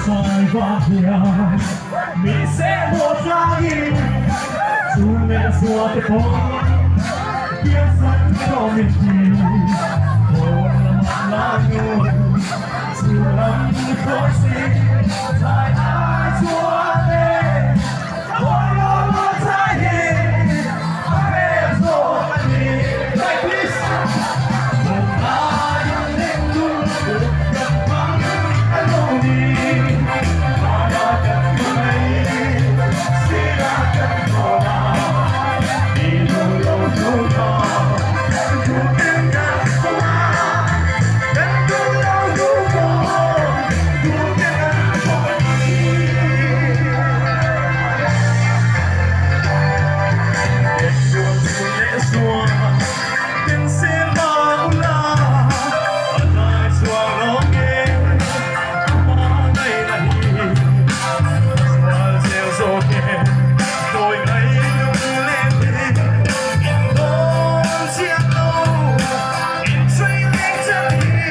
xoài và heo mi sẽ một ra đi dù mẹ xua tới phố kiếm sẵn cho mình đi hồn là lá nhồi dù lắm khó xin dài ai xua lên hồn là trái hình em rồi anh đi like this một ai lên luôn được gặp vắng anh đâu đi mà đã gặp người xin đã gặp họ đi đâu đâu đâu đó dù em đã qua đến đâu đâu đâu đó dù em đã qua đi để buồn buồn lệ xua tình xin bao la ở lại xua nó nghe mà đây là đi xua rêu rô nghe rồi ngay lung lên đi in đón chiếc lâu in truy lên chân đi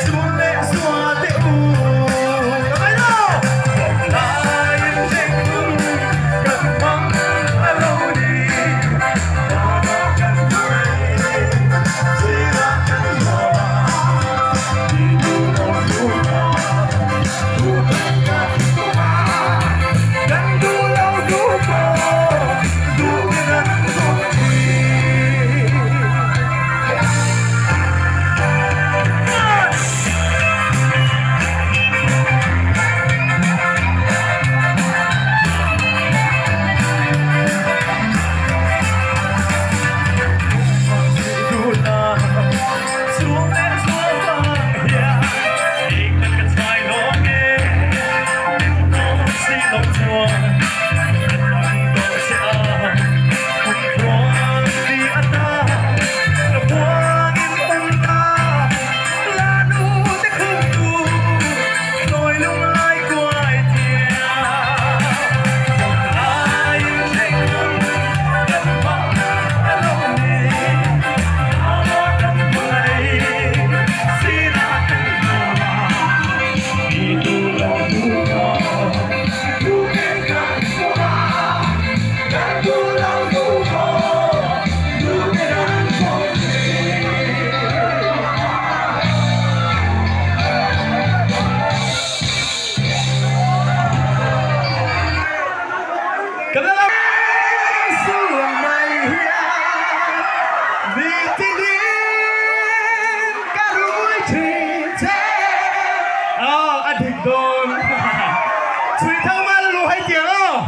xua lệ xua tệ u ấy đâu một lại in danh lung gần vắng ở lâu đi mà đã gần người chỉ là cần họ đi đâu đâu đâu đó dù tất cả dan du lâu du có du gần không đi du ta xuống đến xuống vàng nhà đi gần gần trái lỗ nghe nó xin lòng chua lòng đôi sẽ cùng qua đi ăn ta là qua in bông ta là nu sẽ không đủ rồi lung lại quay thia một ai danh lung gần vắng ở lâu đi mà nó đắm quay xin đã từng họ đi tu lâu tu có tu em càng qua càng tu lâu tu có tu em càng không đi cảm ơn xuồng này vì tình đến cả núi thuyền thế anh thịt đồn suy thơm ăn lù hay tiếng không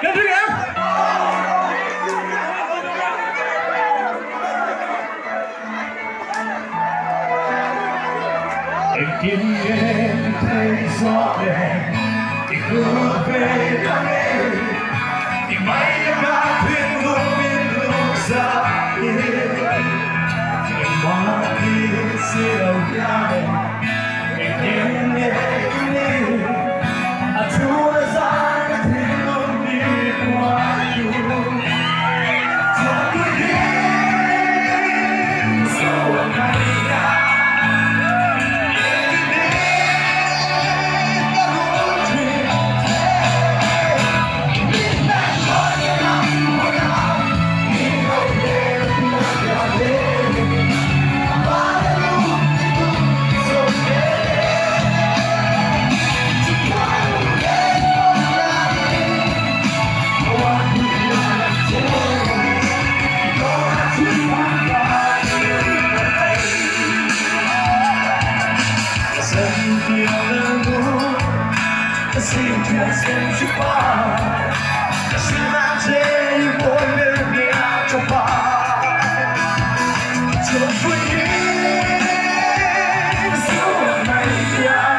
cái thứ em kiếm em thấy gió đèn thì cứ về nắng em thì may đã thuyền luôn bên lúc ra đi người hoa kia sẽ đâu ra em kiếm em đi chúa ra cái thuyền luôn đi qua dù cho cứ đến sau này xin chuyện xem chút qua xin mang trên mỗi bên nhà trong ba cho vui sau này ya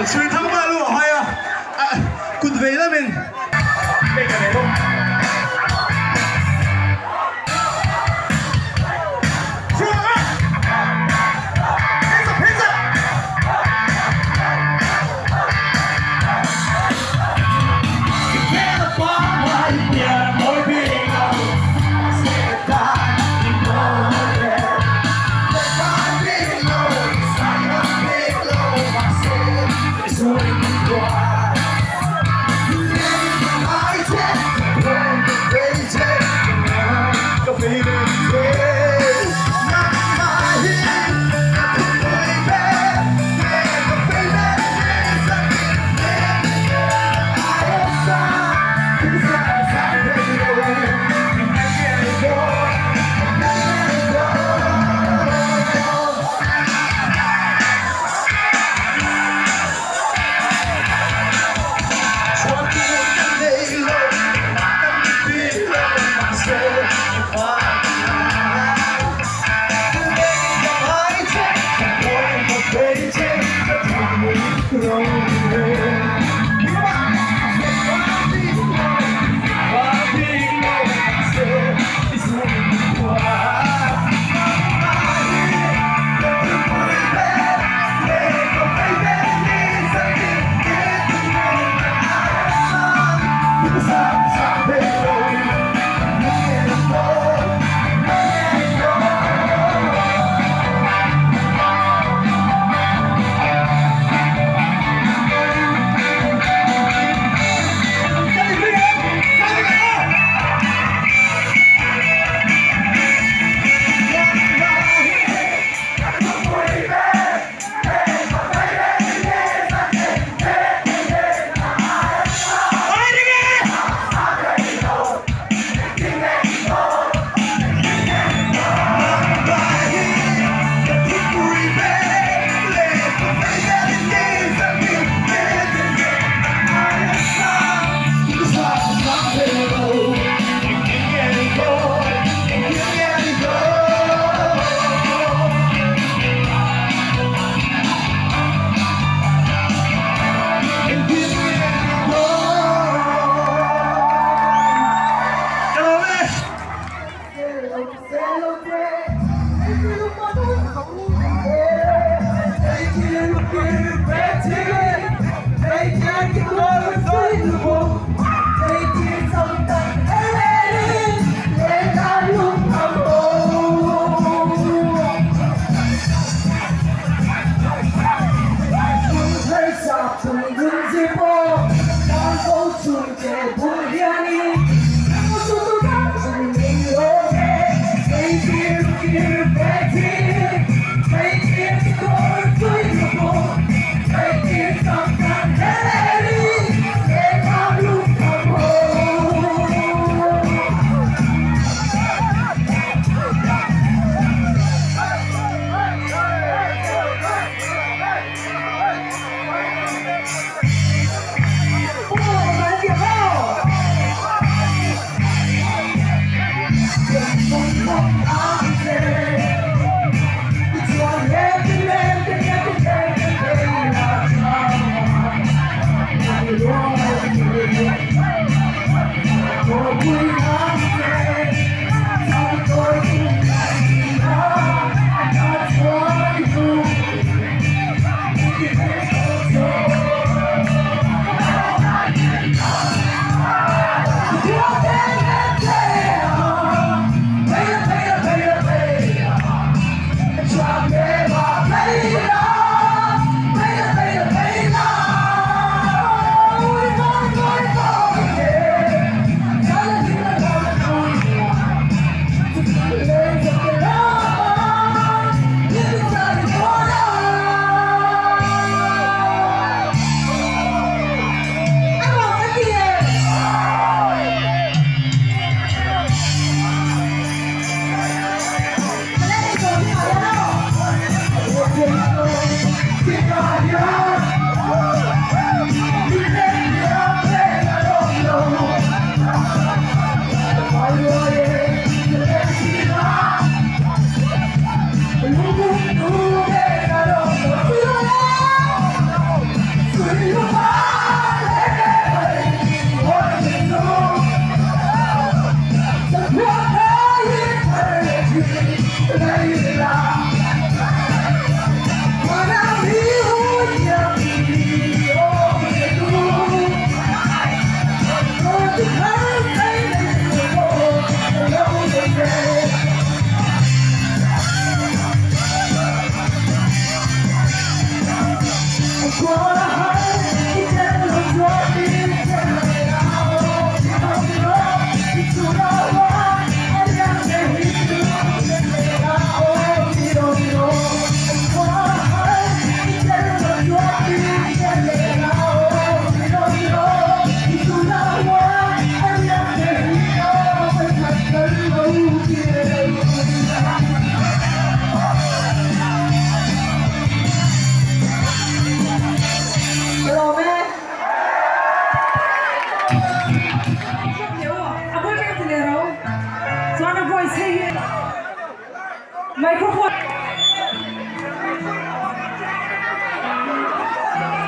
水汤马路係啊，骨肥啦面。咩嘅嚟咯？ Hey, Microphone.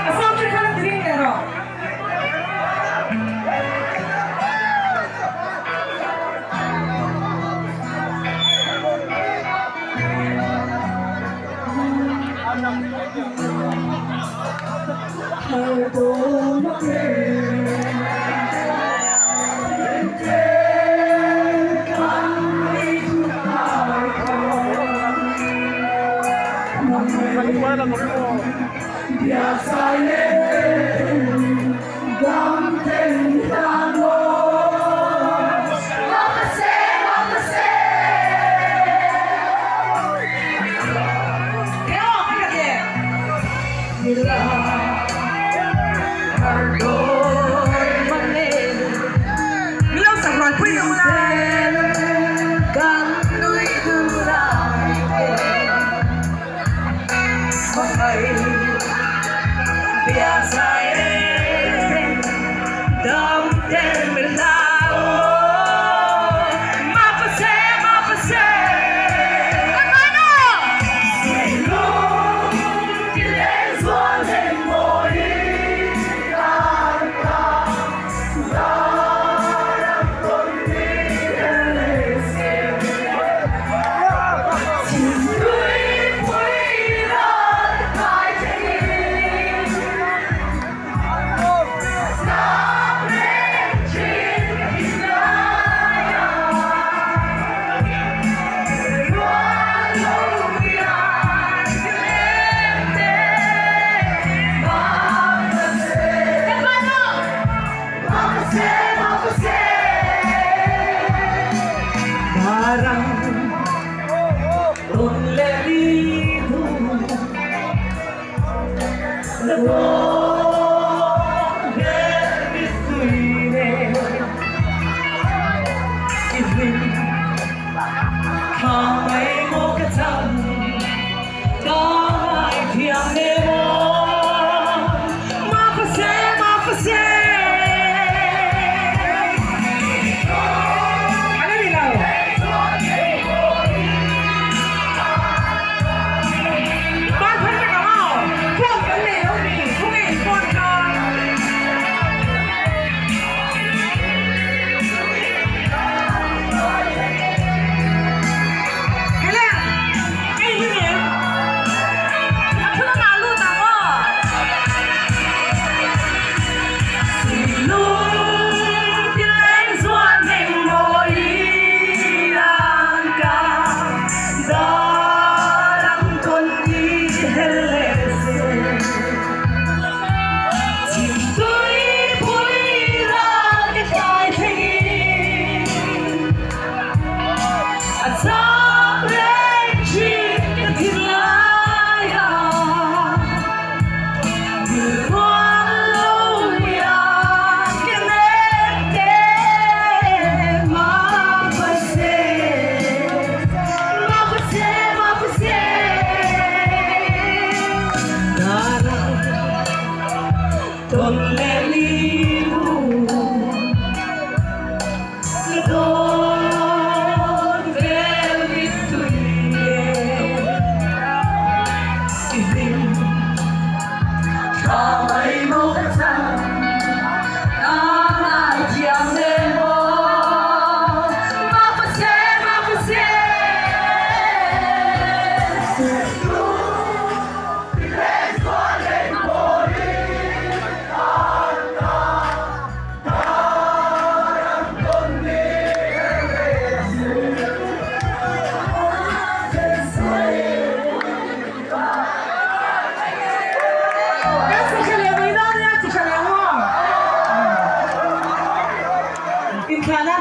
Asal terkena diri nero.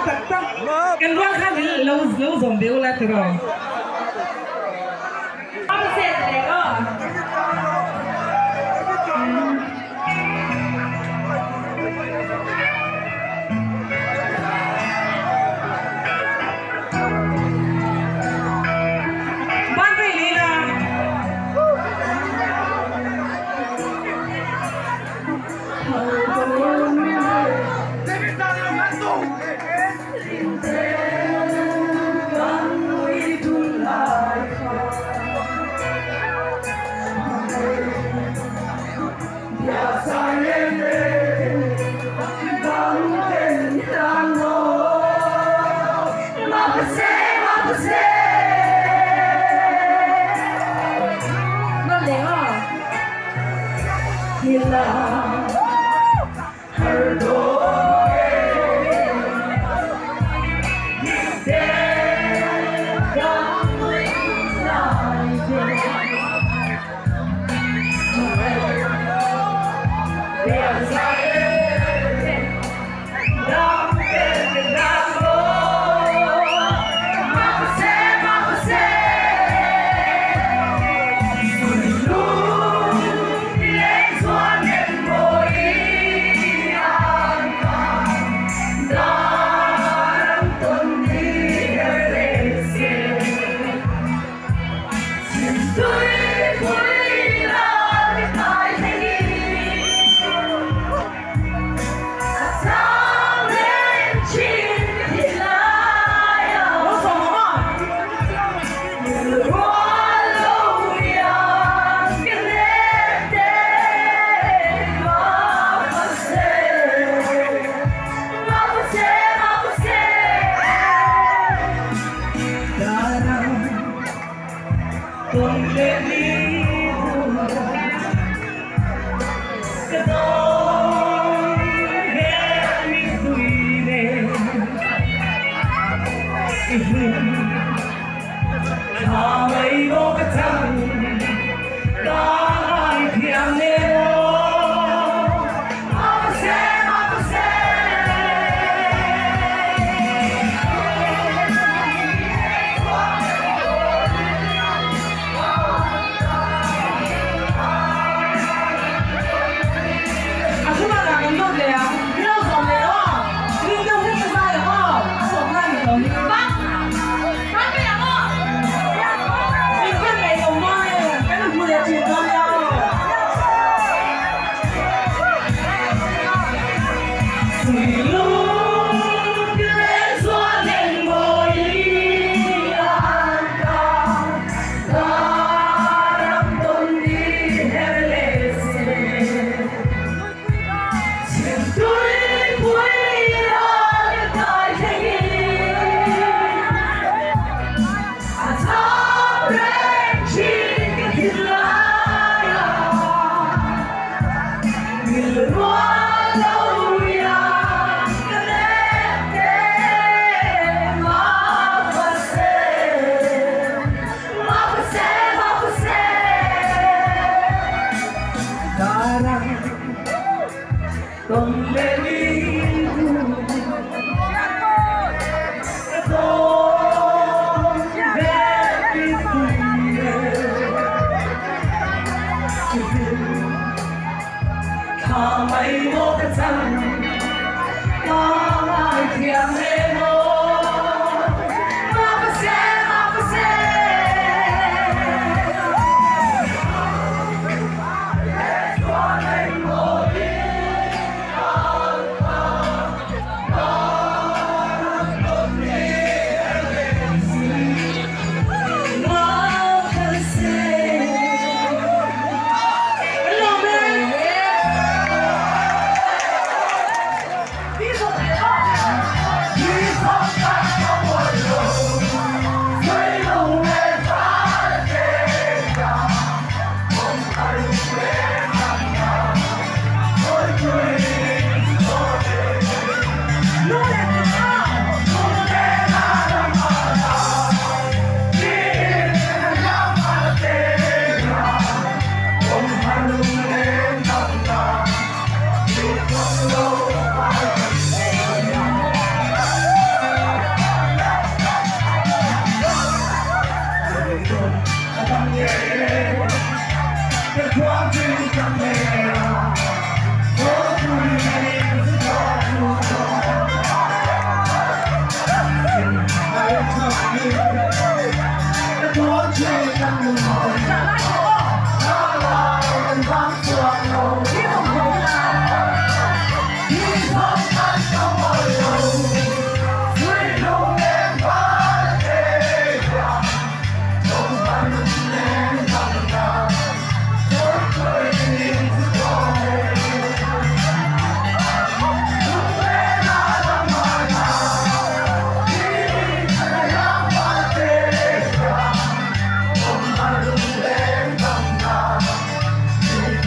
tắt cái loa khác thì lâu dòng biểu lại từ rồi không sẽ để đó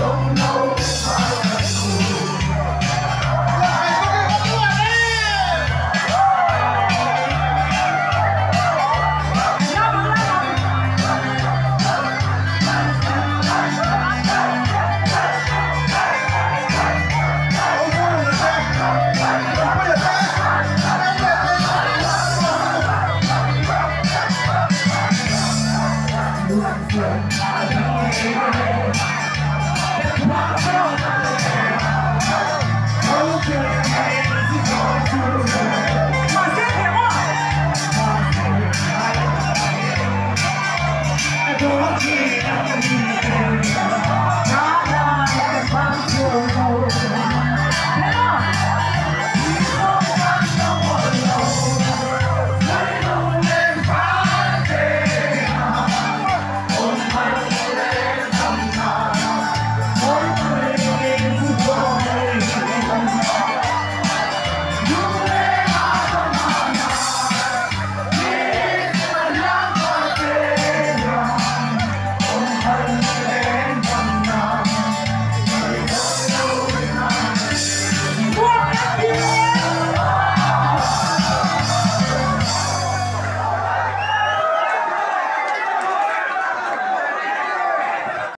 Don't know.